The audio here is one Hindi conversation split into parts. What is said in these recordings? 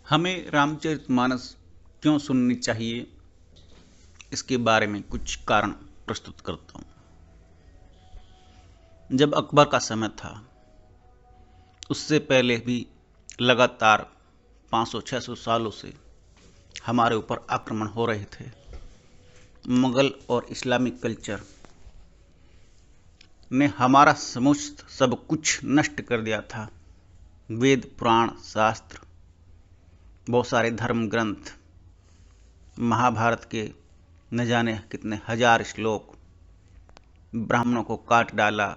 हमें रामचरितमानस क्यों सुननी चाहिए, इसके बारे में कुछ कारण प्रस्तुत करता हूँ। जब अकबर का समय था, उससे पहले भी लगातार 500-600 सालों से हमारे ऊपर आक्रमण हो रहे थे। मुगल और इस्लामिक कल्चर ने हमारा समस्त सब कुछ नष्ट कर दिया था। वेद, पुराण, शास्त्र, बहुत सारे धर्म ग्रंथ, महाभारत के न जाने कितने हजार श्लोक, ब्राह्मणों को काट डाला।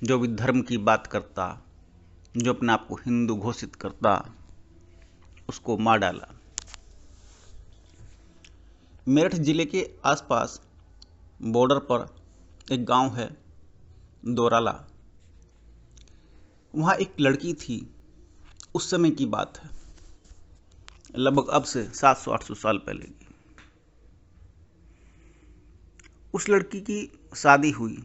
जो भी धर्म की बात करता, जो अपने आप को हिंदू घोषित करता, उसको मार डाला। मेरठ जिले के आसपास बॉर्डर पर एक गांव है दोराला। वहाँ एक लड़की थी। उस समय की बात है, लगभग अब से 700-800 साल पहले की। उस लड़की की शादी हुई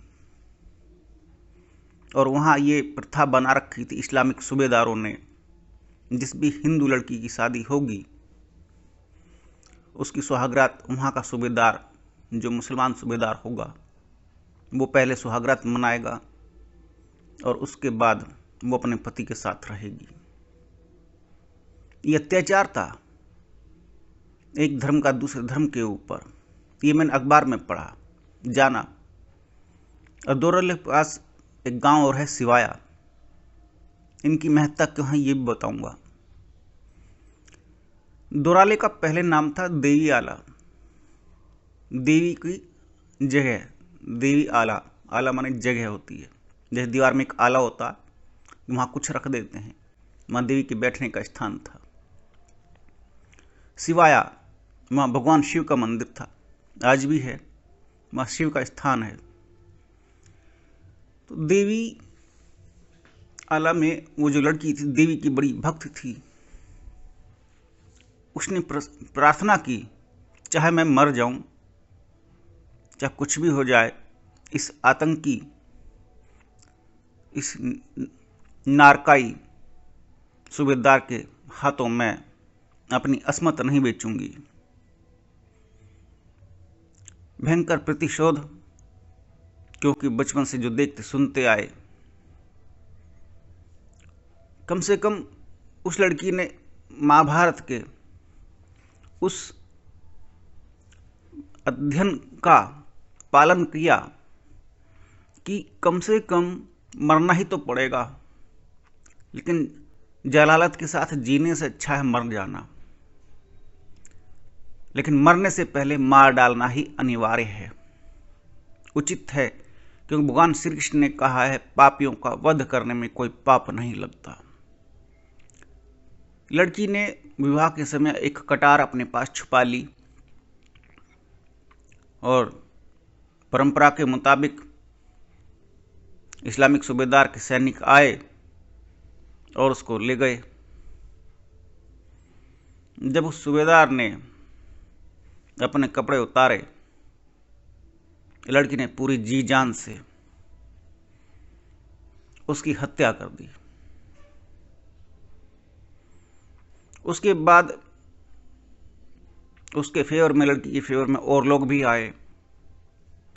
और वहाँ ये प्रथा बना रखी थी इस्लामिक सूबेदारों ने, जिस भी हिंदू लड़की की शादी होगी उसकी सुहागरात वहाँ का सूबेदार, जो मुसलमान सूबेदार होगा, वो पहले सुहागरात मनाएगा और उसके बाद वो अपने पति के साथ रहेगी। ये अत्याचार था एक धर्म का दूसरे धर्म के ऊपर। ये मैंने अखबार में पढ़ा, जाना। और दोराले के पास एक गांव और है सिवाया। इनकी महत्ता क्यों है ये भी बताऊंगा। दोराले का पहले नाम था देवी आला, देवी की जगह। देवी आला, आला माने जगह होती है। जैसे दीवार में एक आला होता, वहाँ कुछ रख देते हैं, वहाँ देवी के बैठने का स्थान था। सिवाया, वहाँ भगवान शिव का मंदिर था, आज भी है, वहाँ शिव का स्थान है। तो देवी आला में वो जो लड़की थी, देवी की बड़ी भक्त थी। उसने प्रार्थना की, चाहे मैं मर जाऊं, चाहे कुछ भी हो जाए, इस आतंकी, इस नारकाई सूबेदार के हाथों में अपनी अस्मत नहीं बेचूंगी। भयंकर प्रतिशोध, क्योंकि बचपन से जो देखते सुनते आए। कम से कम उस लड़की ने महाभारत के उस अध्ययन का पालन किया कि कम से कम मरना ही तो पड़ेगा, लेकिन जलालत के साथ जीने से अच्छा है मर जाना। लेकिन मरने से पहले मार डालना ही अनिवार्य है, उचित है, क्योंकि भगवान श्री कृष्ण ने कहा है, पापियों का वध करने में कोई पाप नहीं लगता। लड़की ने विवाह के समय एक कटार अपने पास छुपा ली और परंपरा के मुताबिक इस्लामिक सूबेदार के सैनिक आए और उसको ले गए। जब उस सूबेदार ने अपने कपड़े उतारे, लड़की ने पूरी जी जान से उसकी हत्या कर दी। उसके बाद उसके फेवर में, लड़की के फेवर में और लोग भी आए।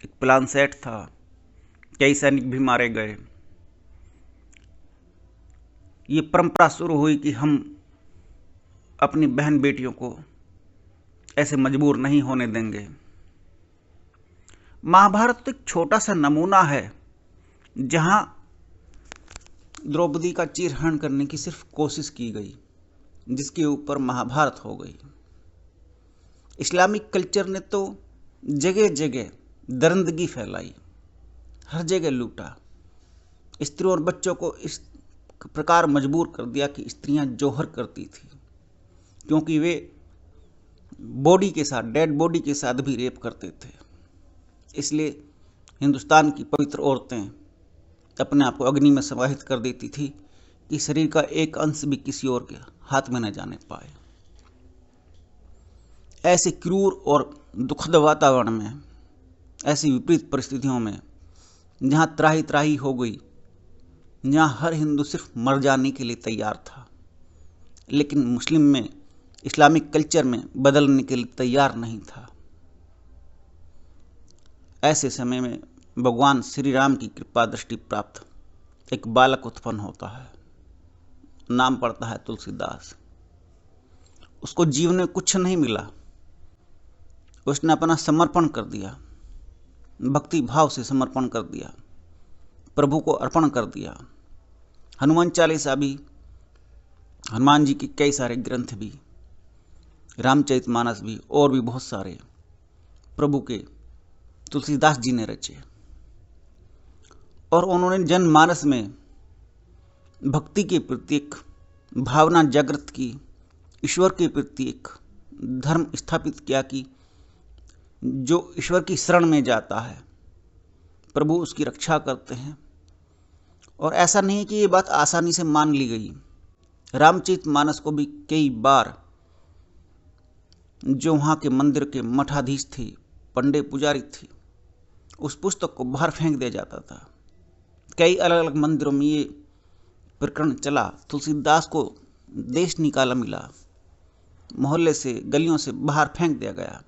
एक प्लान सेट था, कई सैनिक भी मारे गए। ये परंपरा शुरू हुई कि हम अपनी बहन बेटियों को ऐसे मजबूर नहीं होने देंगे। महाभारत तो एक छोटा सा नमूना है, जहां द्रौपदी का चीरहरण करने की सिर्फ कोशिश की गई, जिसके ऊपर महाभारत हो गई। इस्लामिक कल्चर ने तो जगह जगह दरिंदगी फैलाई, हर जगह लूटा। स्त्रियों और बच्चों को इस प्रकार मजबूर कर दिया कि स्त्रियां जौहर करती थी, क्योंकि वे बॉडी के साथ, डेड बॉडी के साथ भी रेप करते थे। इसलिए हिंदुस्तान की पवित्र औरतें अपने आप को अग्नि में समाहित कर देती थी कि शरीर का एक अंश भी किसी और के हाथ में न जाने पाए। ऐसे क्रूर और दुखद वातावरण में, ऐसी विपरीत परिस्थितियों में, जहां त्राही त्राही हो गई, जहां हर हिंदू सिर्फ मर जाने के लिए तैयार था, लेकिन मुस्लिम में, इस्लामिक कल्चर में बदलने के लिए तैयार नहीं था। ऐसे समय में भगवान श्री राम की कृपा दृष्टि प्राप्त एक बालक उत्पन्न होता है। नाम पड़ता है तुलसीदास। उसको जीवन में कुछ नहीं मिला, उसने अपना समर्पण कर दिया, भक्ति भाव से समर्पण कर दिया, प्रभु को अर्पण कर दिया। हनुमान चालीसा भी, हनुमान जी के कई सारे ग्रंथ भी, रामचरितमानस भी, और भी बहुत सारे प्रभु के तुलसीदास जी ने रचे। और उन्होंने जनमानस में भक्ति के प्रति एक भावना जागृत की, ईश्वर के प्रति एक धर्म स्थापित किया कि जो ईश्वर की शरण में जाता है प्रभु उसकी रक्षा करते हैं। और ऐसा नहीं है कि ये बात आसानी से मान ली गई। रामचरितमानस को भी कई बार जो वहाँ के मंदिर के मठाधीश थे, पंडित पुजारी थे, उस पुस्तक को बाहर फेंक दिया जाता था। कई अलग अलग मंदिरों में ये प्रकरण चला। तुलसीदास को देश निकाला मिला, मोहल्ले से, गलियों से बाहर फेंक दिया गया,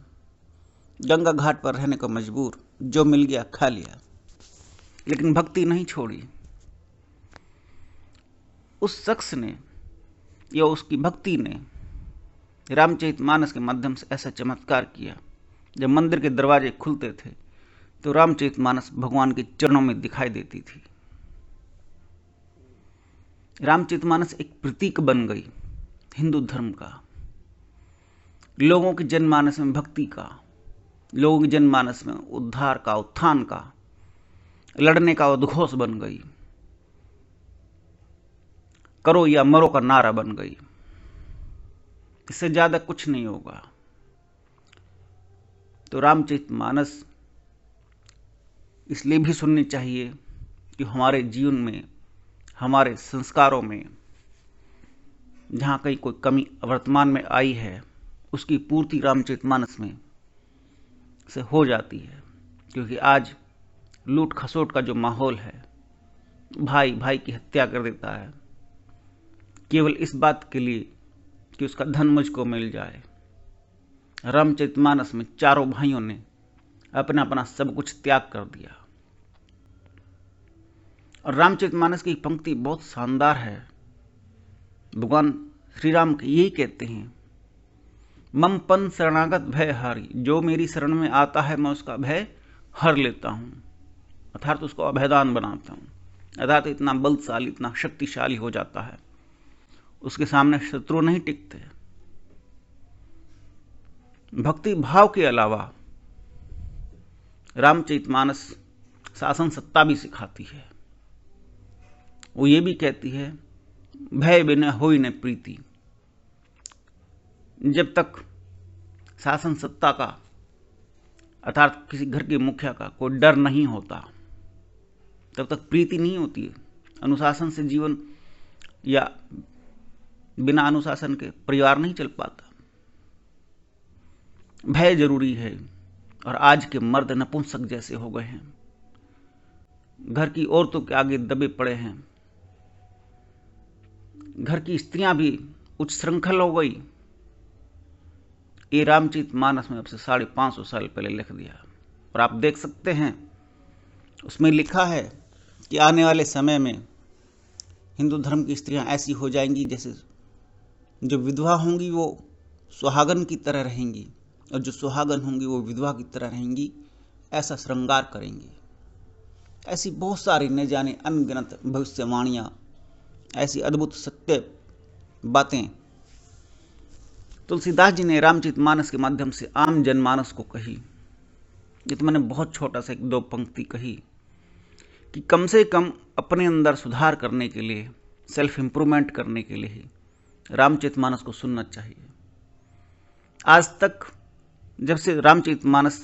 गंगा घाट पर रहने को मजबूर, जो मिल गया खा लिया, लेकिन भक्ति नहीं छोड़ी। उस शख्स ने या उसकी भक्ति ने रामचरितमानस के माध्यम से ऐसा चमत्कार किया। जब मंदिर के दरवाजे खुलते थे तो रामचरितमानस भगवान के चरणों में दिखाई देती थी। रामचरितमानस एक प्रतीक बन गई हिंदू धर्म का, लोगों के जनमानस में भक्ति का, लोगों के जनमानस में उद्धार का, उत्थान का, लड़ने का उद्घोष बन गई, करो या मरो का नारा बन गई। इससे ज्यादा कुछ नहीं होगा। तो रामचरितमानस इसलिए भी सुननी चाहिए कि हमारे जीवन में, हमारे संस्कारों में जहाँ कहीं कोई कमी वर्तमान में आई है उसकी पूर्ति रामचरितमानस में से हो जाती है। क्योंकि आज लूट खसोट का जो माहौल है, भाई भाई की हत्या कर देता है केवल इस बात के लिए कि उसका धन मुझको मिल जाए। रामचरितमानस में चारों भाइयों ने अपना अपना सब कुछ त्याग कर दिया। और रामचरितमानस की पंक्ति बहुत शानदार है। भगवान श्री राम यही कहते हैं, मम पन शरणागत भय हारी, जो मेरी शरण में आता है मैं उसका भय हर लेता हूं, अर्थात उसको अभयदान बनाता हूं। अर्थात इतना बलशाली, इतना शक्तिशाली हो जाता है, उसके सामने शत्रु नहीं टिकते। भक्ति भाव के अलावा रामचरितमानस शासन सत्ता भी सिखाती है। वो ये भी कहती है, भय बिना होई न प्रीति। जब तक शासन सत्ता का, अर्थात किसी घर के मुखिया का कोई डर नहीं होता, तब तक प्रीति नहीं होती है। अनुशासन से जीवन, या बिना अनुशासन के परिवार नहीं चल पाता। भय जरूरी है। और आज के मर्द नपुंसक जैसे हो गए हैं, घर की औरतों के आगे दबे पड़े हैं, घर की स्त्रियां भी उच्च श्रृंखल हो गई। ये रामचरितमानस में अब से 550 साल पहले लिख दिया। और आप देख सकते हैं उसमें लिखा है कि आने वाले समय में हिंदू धर्म की स्त्रियां ऐसी हो जाएंगी जैसे जो विधवा होंगी वो सुहागन की तरह रहेंगी, और जो सुहागन होंगी वो विधवा की तरह रहेंगी, ऐसा श्रृंगार करेंगी। ऐसी बहुत सारी न जाने अनगिनत भविष्यवाणियां, ऐसी अद्भुत सत्य बातें तुलसीदास जी ने रामचरितमानस के माध्यम से आम जनमानस को कही। ये तो मैंने बहुत छोटा सा 1-2 पंक्ति कही कि कम से कम अपने अंदर सुधार करने के लिए, सेल्फ इंप्रूवमेंट करने के लिए ही रामचरितमानस को सुनना चाहिए। आज तक जब से रामचरितमानस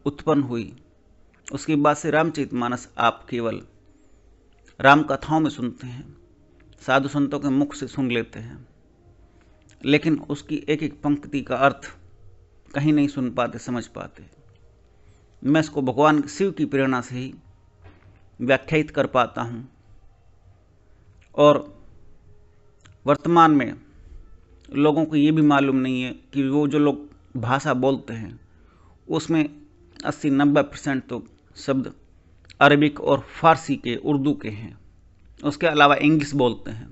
उत्पन्न हुई, उसके बाद से रामचरितमानस आप केवल राम कथाओं में सुनते हैं, साधु संतों के मुख से सुन लेते हैं, लेकिन उसकी एक एक पंक्ति का अर्थ कहीं नहीं सुन पाते, समझ पाते। मैं इसको भगवान शिव की प्रेरणा से ही व्याख्यायित कर पाता हूँ। और वर्तमान में लोगों को ये भी मालूम नहीं है कि वो जो लोग भाषा बोलते हैं उसमें 80-90% तो शब्द अरबिक और फारसी के, उर्दू के हैं। उसके अलावा इंग्लिश बोलते हैं।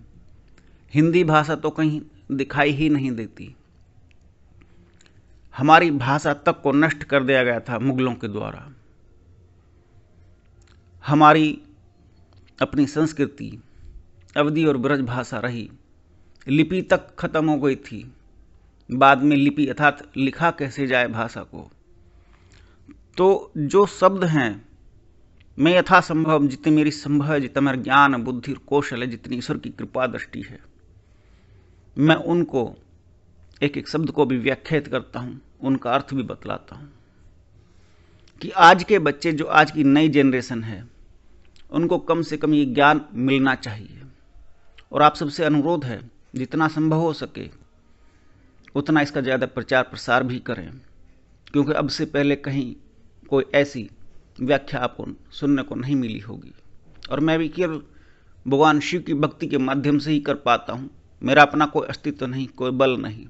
हिंदी भाषा तो कहीं दिखाई ही नहीं देती। हमारी भाषा तक को नष्ट कर दिया गया था मुगलों के द्वारा। हमारी अपनी संस्कृति अवधी और ब्रज भाषा रही, लिपि तक खत्म हो गई थी। बाद में लिपि अर्थात लिखा कैसे जाए भाषा को। तो जो शब्द हैं, मैं यथासंभव जितनी मेरी संभव है, जितना मेरा ज्ञान बुद्धि और कौशल है, जितनी ईश्वर की कृपा दृष्टि है, मैं उनको एक एक शब्द को भी व्याख्यात करता हूँ, उनका अर्थ भी बतलाता हूँ कि आज के बच्चे, जो आज की नई जनरेशन है, उनको कम से कम ये ज्ञान मिलना चाहिए। और आप सबसे अनुरोध है, जितना संभव हो सके उतना इसका ज़्यादा प्रचार प्रसार भी करें, क्योंकि अब से पहले कहीं कोई ऐसी व्याख्या आपको सुनने को नहीं मिली होगी। और मैं भी केवल भगवान शिव की भक्ति के माध्यम से ही कर पाता हूँ। मेरा अपना कोई अस्तित्व नहीं, कोई बल नहीं,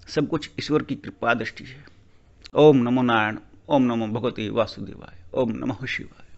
सब कुछ ईश्वर की कृपा दृष्टि है। ओम नमो नारायण, ओम नमो भगवते वासुदेवाय, ओम नमः शिवाय।